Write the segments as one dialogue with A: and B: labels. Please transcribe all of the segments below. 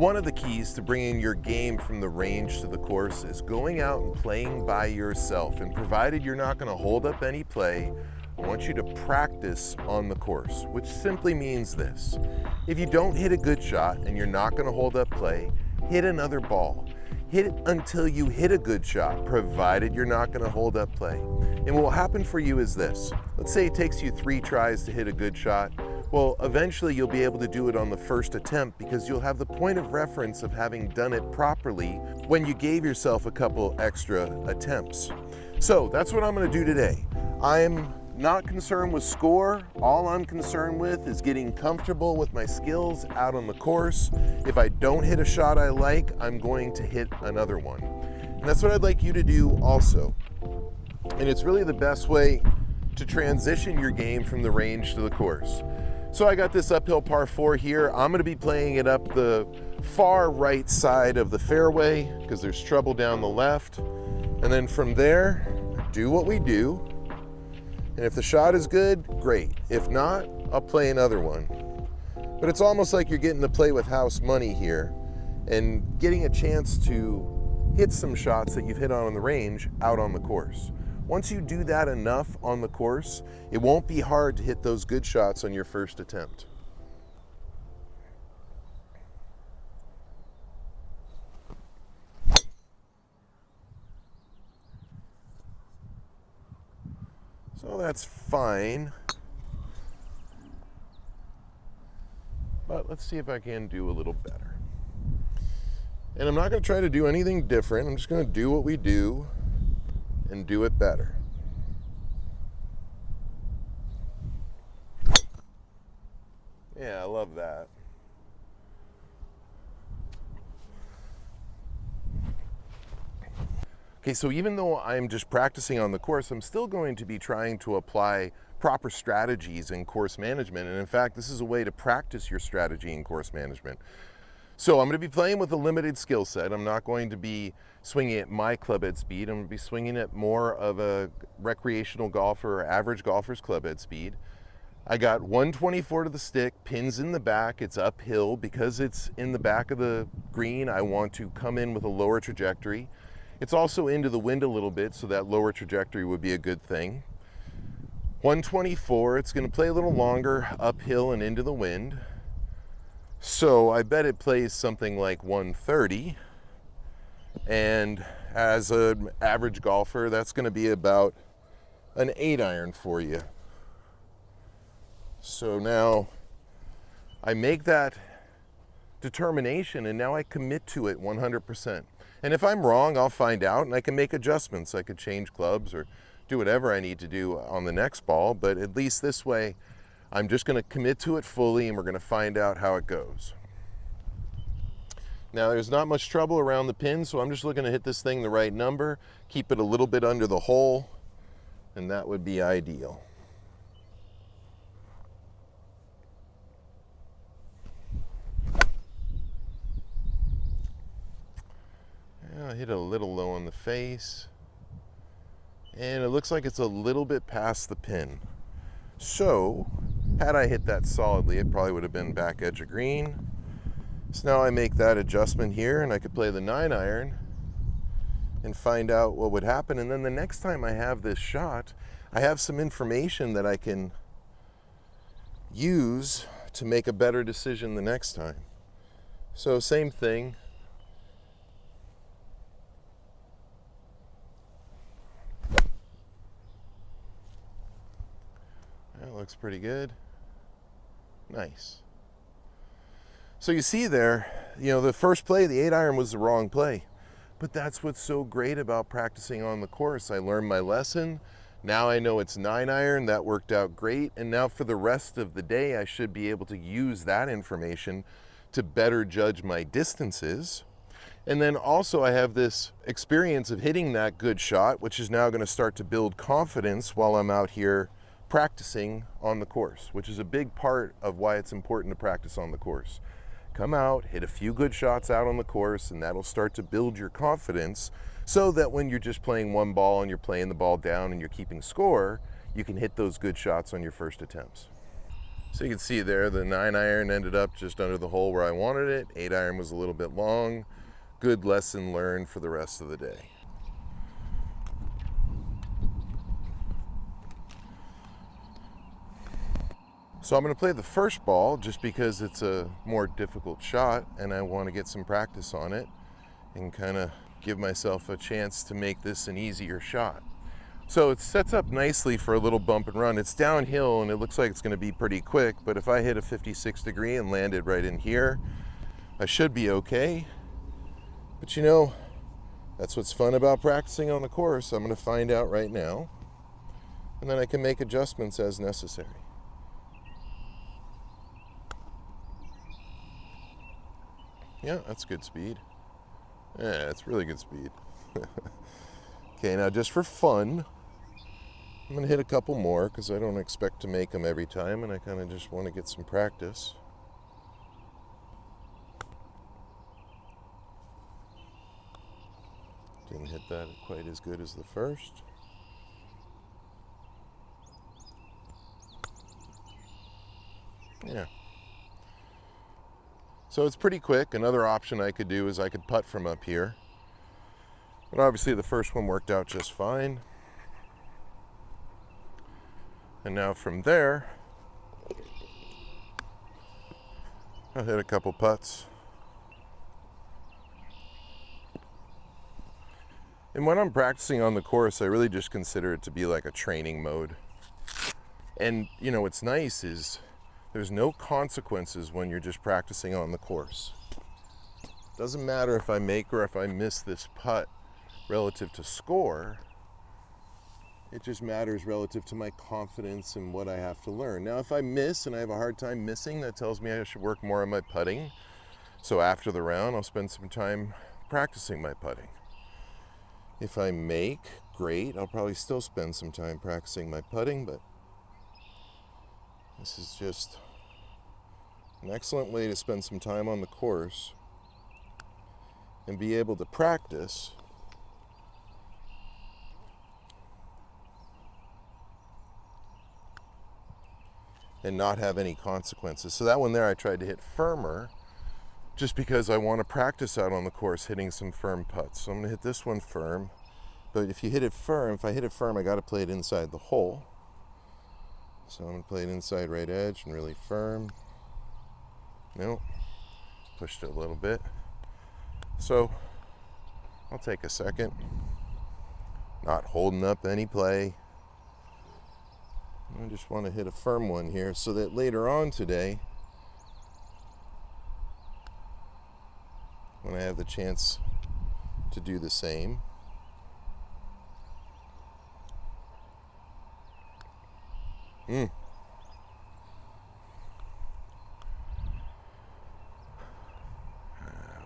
A: One of the keys to bringing your game from the range to the course is going out and playing by yourself. And provided you're not going to hold up any play, I want you to practice on the course, which simply means this. If you don't hit a good shot and you're not going to hold up play, hit another ball. Hit it until you hit a good shot, provided you're not going to hold up play. And what will happen for you is this. Let's say it takes you 3 tries to hit a good shot. Well, eventually you'll be able to do it on the first attempt because you'll have the point of reference of having done it properly when you gave yourself a couple extra attempts. So that's what I'm going to do today. I'm not concerned with score. All I'm concerned with is getting comfortable with my skills out on the course. If I don't hit a shot I like, I'm going to hit another one. And that's what I'd like you to do also. And it's really the best way to transition your game from the range to the course. So I got this uphill par 4 here. I'm gonna be playing it up the far right side of the fairway because there's trouble down the left. And then from there, do what we do. And if the shot is good, great. If not, I'll play another one. But it's almost like you're getting to play with house money here and getting a chance to hit some shots that you've hit on the range out on the course. Once you do that enough on the course, it won't be hard to hit those good shots on your first attempt. So that's fine. But let's see if I can do a little better. And I'm not going to try to do anything different. I'm just going to do what we do and do it better. Yeah, I love that. Okay, so even though I'm just practicing on the course, I'm still going to be trying to apply proper strategies in course management. And in fact, this is a way to practice your strategy in course management. So I'm going to be playing with a limited skill set. I'm not going to be swinging at my club head speed. I'm going to be swinging at more of a recreational golfer or average golfer's club head speed. I got 124 to the stick, pins in the back. It's uphill because it's in the back of the green. I want to come in with a lower trajectory. It's also into the wind a little bit, so that lower trajectory would be a good thing. 124, it's going to play a little longer uphill and into the wind. So I bet it plays something like 130. And as an average golfer, that's going to be about an 8-iron for you. So now I make that determination and now I commit to it 100%. And if I'm wrong, I'll find out and I can make adjustments. I could change clubs or do whatever I need to do on the next ball, but at least this way, I'm just going to commit to it fully and we're going to find out how it goes. Now there's not much trouble around the pin, so I'm just looking to hit this thing the right number, keep it a little bit under the hole, and that would be ideal. I hit a little low on the face, and it looks like it's a little bit past the pin. So, had I hit that solidly, it probably would have been back edge of green. So now I make that adjustment here, and I could play the 9-iron and find out what would happen. And then the next time I have this shot, I have some information that I can use to make a better decision the next time. So same thing. That looks pretty good. Nice. So you see there, the first play, the 8-iron was the wrong play. But that's what's so great about practicing on the course. I learned my lesson. Now I know it's 9-iron. That worked out great. And now for the rest of the day, I should be able to use that information to better judge my distances. And then also I have this experience of hitting that good shot, which is now going to start to build confidence while I'm out here practicing on the course, which is a big part of why it's important to practice on the course. Come out, hit a few good shots out on the course, and that'll start to build your confidence so that when you're just playing one ball and you're playing the ball down and you're keeping score, you can hit those good shots on your first attempts. So you can see there, the 9-iron ended up just under the hole where I wanted it. 8-iron was a little bit long. Good lesson learned for the rest of the day. So I'm going to play the first ball just because it's a more difficult shot and I want to get some practice on it and kind of give myself a chance to make this an easier shot. So it sets up nicely for a little bump and run. It's downhill and it looks like it's going to be pretty quick, but if I hit a 56 degree and landed right in here, I should be okay. But you know, that's what's fun about practicing on the course. I'm going to find out right now, and then I can make adjustments as necessary. Yeah, that's good speed. Yeah, that's really good speed. Okay, now just for fun, I'm going to hit a couple more because I don't expect to make them every time, and I kind of just want to get some practice. Didn't hit that quite as good as the first. Yeah. So it's pretty quick. Another option I could do is I could putt from up here. But obviously the first one worked out just fine. And now from there, I'll hit a couple putts. And when I'm practicing on the course, I really just consider it to be like a training mode. And you know, what's nice is there's no consequences when you're just practicing on the course. Doesn't matter if I make or if I miss this putt relative to score. It just matters relative to my confidence and what I have to learn. Now, if I miss and I have a hard time missing, that tells me I should work more on my putting. So after the round, I'll spend some time practicing my putting. If I make, great. I'll probably still spend some time practicing my putting, but this is just an excellent way to spend some time on the course and be able to practice and not have any consequences. So that one there I tried to hit firmer just because I want to practice out on the course hitting some firm putts. So I'm going to hit this one firm, but if you hit it firm, if I hit it firm, I got to play it inside the hole. So I'm going to play it inside right edge and really firm. Nope, pushed it a little bit. So I'll take a second, not holding up any play. I just want to hit a firm one here so that later on today, when I have the chance to do the same,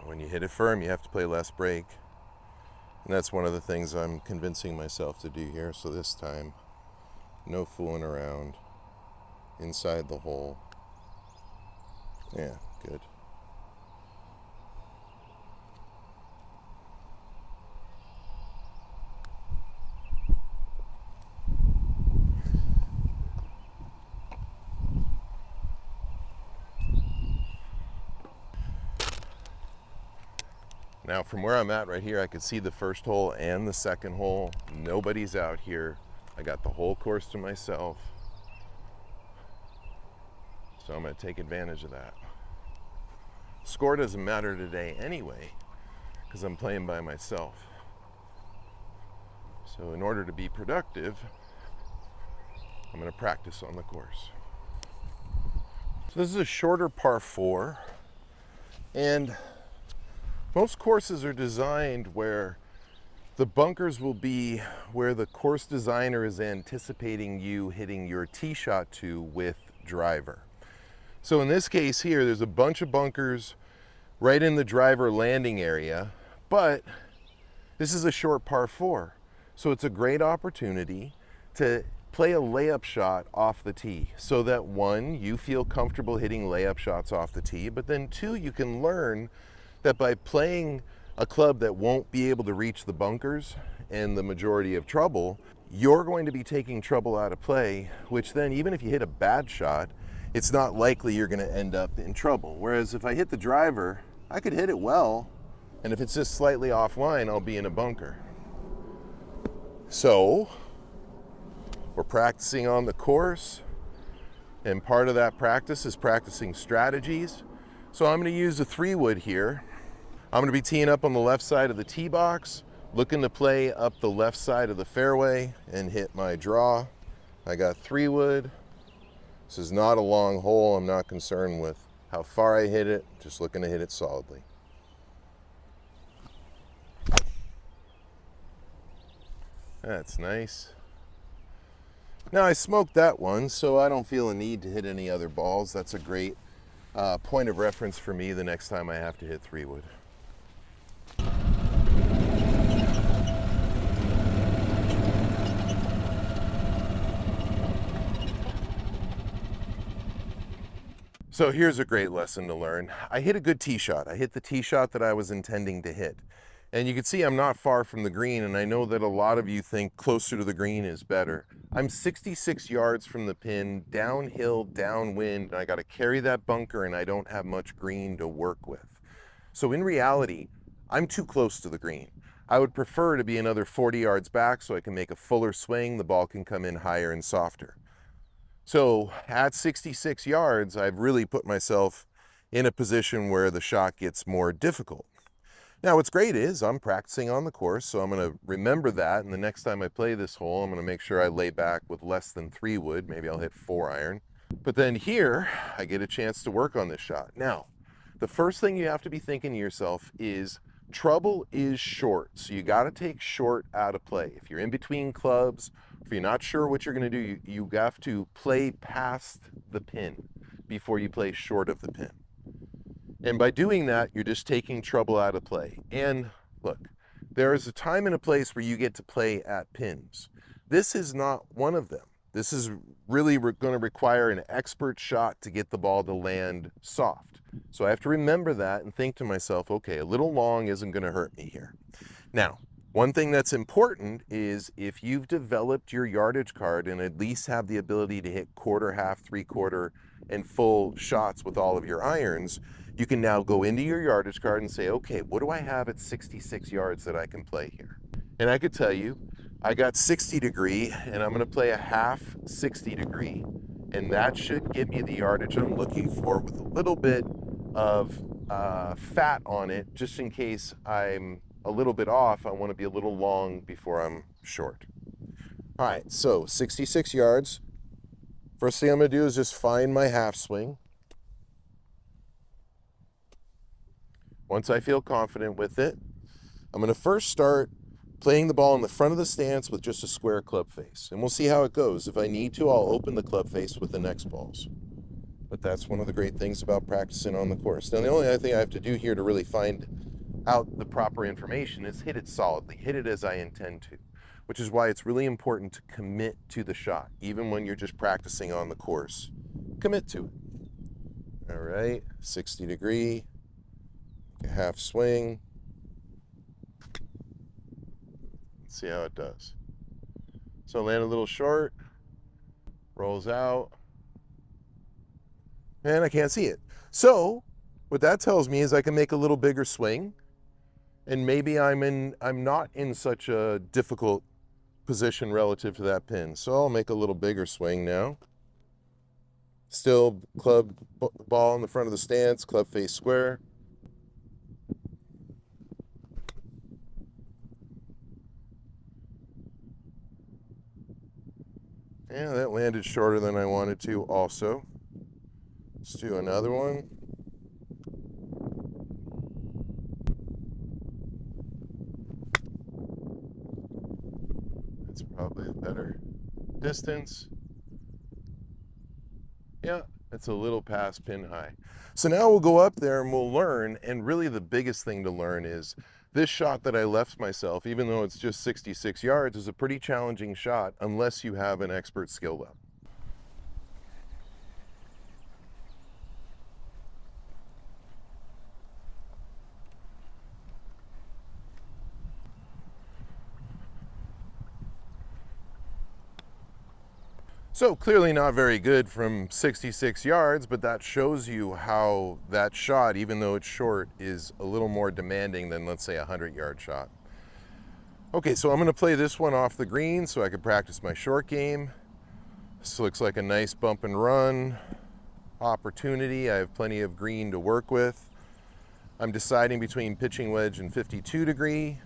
A: when you hit it firm, you have to play less break. And that's one of the things I'm convincing myself to do here. So this time, no fooling around, inside the hole. Yeah, good. Now from where I'm at right here, I could see the first hole and the second hole. Nobody's out here. I got the whole course to myself. So I'm going to take advantage of that. Score doesn't matter today anyway, because I'm playing by myself. So in order to be productive, I'm going to practice on the course. So this is a shorter par 4, and most courses are designed where the bunkers will be where the course designer is anticipating you hitting your tee shot to with driver. So in this case here, there's a bunch of bunkers right in the driver landing area, but this is a short par 4. So it's a great opportunity to play a layup shot off the tee so that 1, you feel comfortable hitting layup shots off the tee, but then 2, you can learn that by playing a club that won't be able to reach the bunkers and the majority of trouble, you're going to be taking trouble out of play, which then even if you hit a bad shot, it's not likely you're gonna end up in trouble. Whereas if I hit the driver, I could hit it well, and if it's just slightly offline, I'll be in a bunker. So, we're practicing on the course, and part of that practice is practicing strategies. So I'm gonna use a 3-wood here. I'm gonna be teeing up on the left side of the tee box, looking to play up the left side of the fairway and hit my draw. I got 3-wood. This is not a long hole. I'm not concerned with how far I hit it, just looking to hit it solidly. That's nice. Now I smoked that one, so I don't feel a need to hit any other balls. That's a great point of reference for me the next time I have to hit 3-wood. So here's a great lesson to learn. I hit a good tee shot. I hit the tee shot that I was intending to hit. And you can see I'm not far from the green, and I know that a lot of you think closer to the green is better. I'm 66 yards from the pin, downhill, downwind, and I got to carry that bunker, and I don't have much green to work with. So in reality, I'm too close to the green. I would prefer to be another 40 yards back so I can make a fuller swing, the ball can come in higher and softer. So at 66 yards, I've really put myself in a position where the shot gets more difficult. Now, what's great is I'm practicing on the course, so I'm going to remember that, and the next time I play this hole, I'm going to make sure I lay back with less than 3-wood. Maybe I'll hit 4-iron. But then here, I get a chance to work on this shot. Now, the first thing you have to be thinking to yourself is trouble is short, so you got to take short out of play. If you're in between clubs, if you're not sure what you're going to do, you have to play past the pin before you play short of the pin. And by doing that, you're just taking trouble out of play. And look, there is a time and a place where you get to play at pins. This is not one of them. This is really going to require an expert shot to get the ball to land soft. So I have to remember that and think to myself, okay, a little long isn't going to hurt me here. Now, one thing that's important is if you've developed your yardage card and at least have the ability to hit quarter, half, 3/4, and full shots with all of your irons, you can now go into your yardage card and say, okay, what do I have at 66 yards that I can play here? And I could tell you, I got 60 degree, and I'm gonna play a half 60 degree, and that should give me the yardage I'm looking for with a little bit of fat on it, just in case I'm a little bit off. I wanna be a little long before I'm short. All right, so 66 yards. First thing I'm gonna do is just find my half swing. Once I feel confident with it, I'm going to first start playing the ball in the front of the stance with just a square club face. And we'll see how it goes. If I need to, I'll open the club face with the next balls. But that's one of the great things about practicing on the course. Now, the only other thing I have to do here to really find out the proper information is hit it solidly, hit it as I intend to, which is why it's really important to commit to the shot, even when you're just practicing on the course. Commit to it. All right, 60 degree. Half swing. Let's see how it does. So land a little short, rolls out, and I can't see it. So what that tells me is I can make a little bigger swing, and maybe I'm not in such a difficult position relative to that pin. So I'll make a little bigger swing now. Still club ball in the front of the stance, club face square. Yeah, that landed shorter than I wanted to also. Let's do another one. That's probably a better distance. Yeah, it's a little past pin high. So now we'll go up there and we'll learn, and really the biggest thing to learn is this shot that I left myself, even though it's just 66 yards, is a pretty challenging shot unless you have an expert skill level. So clearly not very good from 66 yards, but that shows you how that shot, even though it's short, is a little more demanding than, let's say, a 100-yard shot. Okay, so I'm gonna play this one off the green so I can practice my short game. This looks like a nice bump and run opportunity. I have plenty of green to work with. I'm deciding between pitching wedge and 52 degree.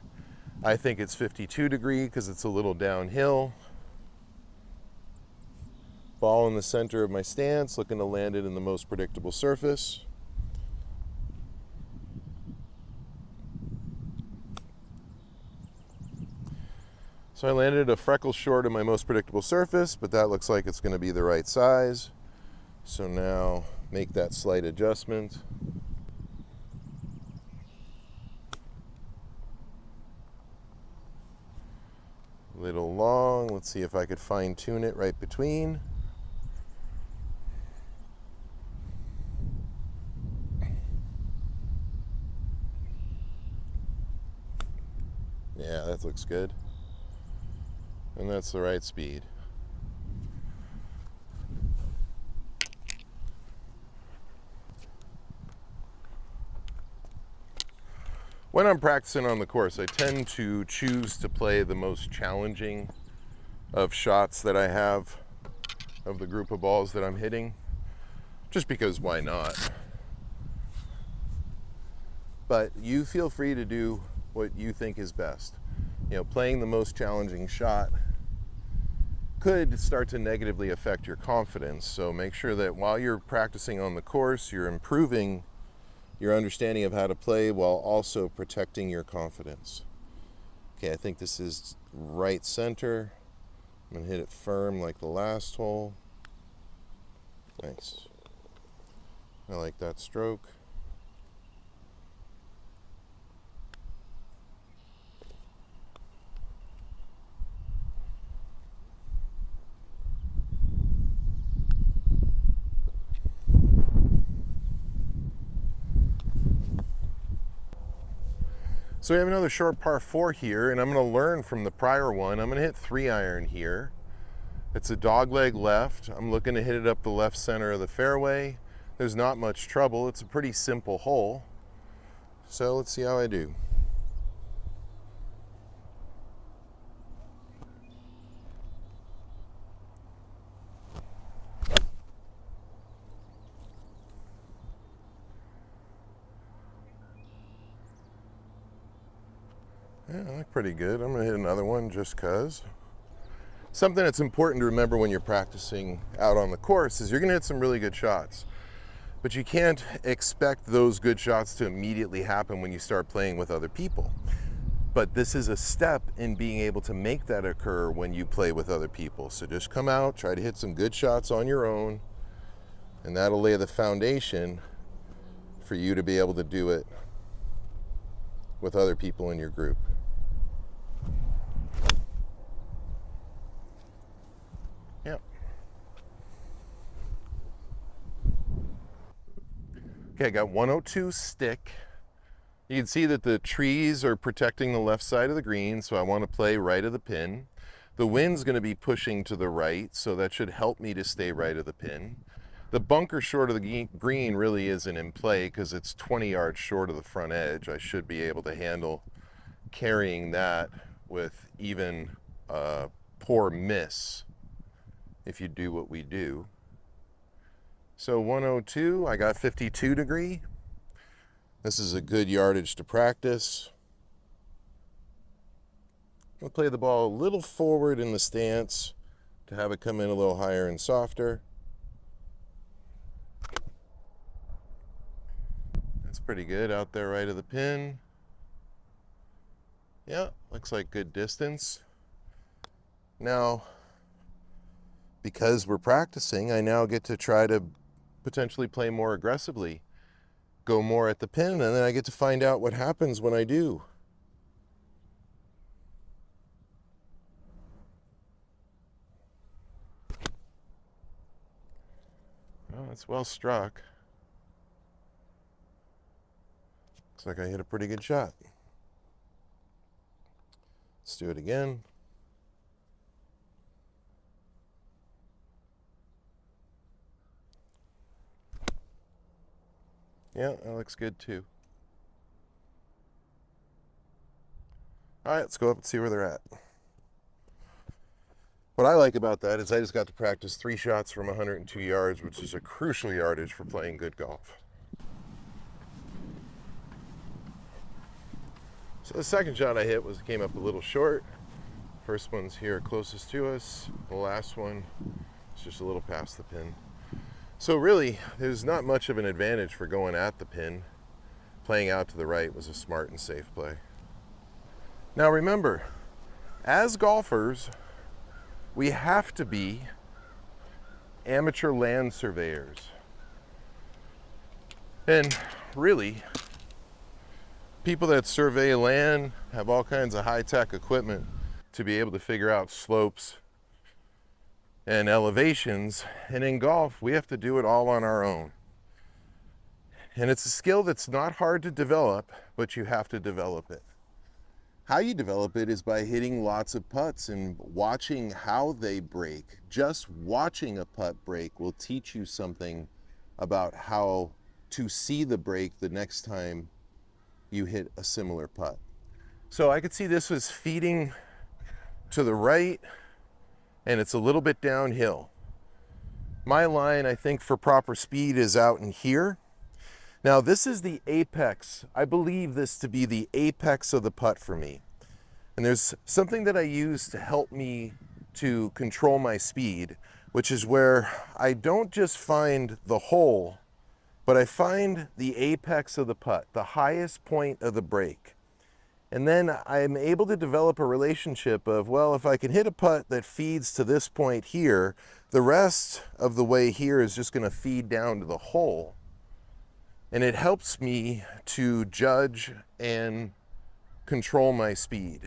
A: I think it's 52 degree because it's a little downhill. Ball in the center of my stance, looking to land it in the most predictable surface. So I landed a freckle short of my most predictable surface, but that looks like it's going to be the right size. So now make that slight adjustment. A little long. Let's see if I could fine tune it right between. Yeah, that looks good. And that's the right speed. When I'm practicing on the course, I tend to choose to play the most challenging of shots that I have of the group of balls that I'm hitting, just because why not? But you feel free to do what you think is best. You know, playing the most challenging shot could start to negatively affect your confidence. So make sure that while you're practicing on the course, you're improving your understanding of how to play while also protecting your confidence. Okay, I think this is right center. I'm gonna hit it firm like the last hole. Nice. I like that stroke. So we have another short par 4 here, and I'm going to learn from the prior one. I'm going to hit 3-iron here. It's a dogleg left. I'm looking to hit it up the left center of the fairway. There's not much trouble. It's a pretty simple hole. So let's see how I do. Yeah, I look pretty good. I'm gonna hit another one just cause. Something that's important to remember when you're practicing out on the course is you're gonna hit some really good shots. But you can't expect those good shots to immediately happen when you start playing with other people. But this is a step in being able to make that occur when you play with other people. So just come out, try to hit some good shots on your own, and that'll lay the foundation for you to be able to do it with other people in your group. Yep. Okay, I got 102 stick. You can see that the trees are protecting the left side of the green, so I want to play right of the pin. The wind's going to be pushing to the right, so that should help me to stay right of the pin. The bunker short of the green really isn't in play because it's 20 yards short of the front edge. I should be able to handle carrying that with even a poor miss if you do what we do. So 102, I got 52 degree. This is a good yardage to practice. I'll play the ball a little forward in the stance to have it come in a little higher and softer. That's pretty good out there right of the pin. Yeah, looks like good distance. Now, because we're practicing, I now get to try to potentially play more aggressively, go more at the pin, and then I get to find out what happens when I do. Oh, that's well struck. Looks like I hit a pretty good shot. Let's do it again. Yeah, that looks good too. All right, let's go up and see where they're at. What I like about that is I just got to practice 3 shots from 102 yards, which is a crucial yardage for playing good golf. So the second shot I hit came up a little short. First one's here closest to us. The last one is just a little past the pin. So really, there's not much of an advantage for going at the pin. Playing out to the right was a smart and safe play. Now remember, as golfers, we have to be amateur land surveyors. And really, people that survey land have all kinds of high-tech equipment to be able to figure out slopes and elevations. And in golf, we have to do it all on our own. And it's a skill that's not hard to develop, but you have to develop it. How you develop it is by hitting lots of putts and watching how they break. Just watching a putt break will teach you something about how to see the break the next time you hit a similar putt. So I could see this was feeding to the right, and it's a little bit downhill. My line, I think, for proper speed is out in here. Now this is the apex. I believe this to be the apex of the putt for me. And there's something that I use to help me to control my speed, which is where I don't just find the hole, but I find the apex of the putt, the highest point of the break. And then I'm able to develop a relationship of, well, if I can hit a putt that feeds to this point here, the rest of the way here is just going to feed down to the hole. And it helps me to judge and control my speed.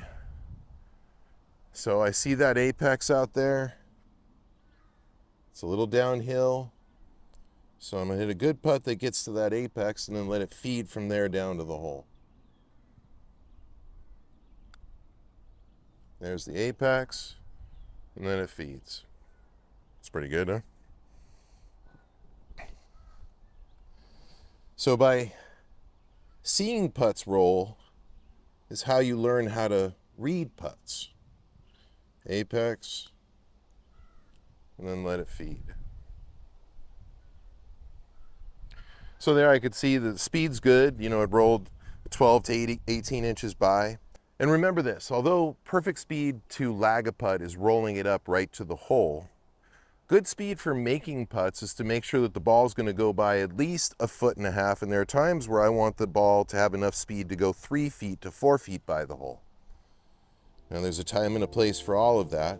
A: So I see that apex out there. It's a little downhill. So I'm going to hit a good putt that gets to that apex and then let it feed from there down to the hole. There's the apex, and then it feeds. It's pretty good, huh? So by seeing putts roll is how you learn how to read putts. Apex, and then let it feed. So there I could see the speed's good. You know, it rolled 12 to 18 inches by. And remember this, although perfect speed to lag a putt is rolling it up right to the hole, good speed for making putts is to make sure that the ball is going to go by at least 1.5 feet. And there are times where I want the ball to have enough speed to go 3 feet to 4 feet by the hole. Now there's a time and a place for all of that.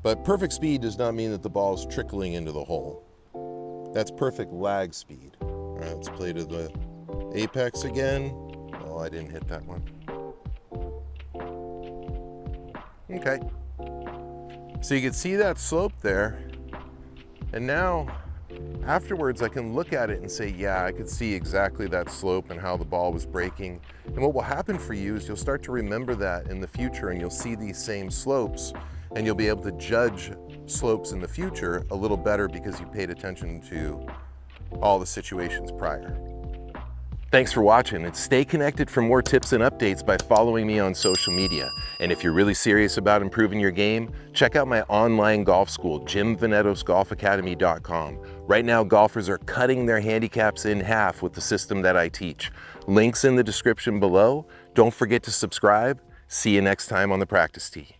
A: But perfect speed does not mean that the ball is trickling into the hole. That's perfect lag speed. All right, let's play to the apex again. Oh, I didn't hit that one. Okay. So you can see that slope there. And now, afterwards, I can look at it and say, yeah, I could see exactly that slope and how the ball was breaking. And what will happen for you is you'll start to remember that in the future, and you'll see these same slopes, and you'll be able to judge slopes in the future a little better because you paid attention to all the situations prior. Thanks for watching, and stay connected for more tips and updates by following me on social media. And if you're really serious about improving your game, check out my online golf school, JimVenetosGolfAcademy.com. Right now, golfers are cutting their handicaps in half with the system that I teach. Links in the description below. Don't forget to subscribe. See you next time on the practice tee.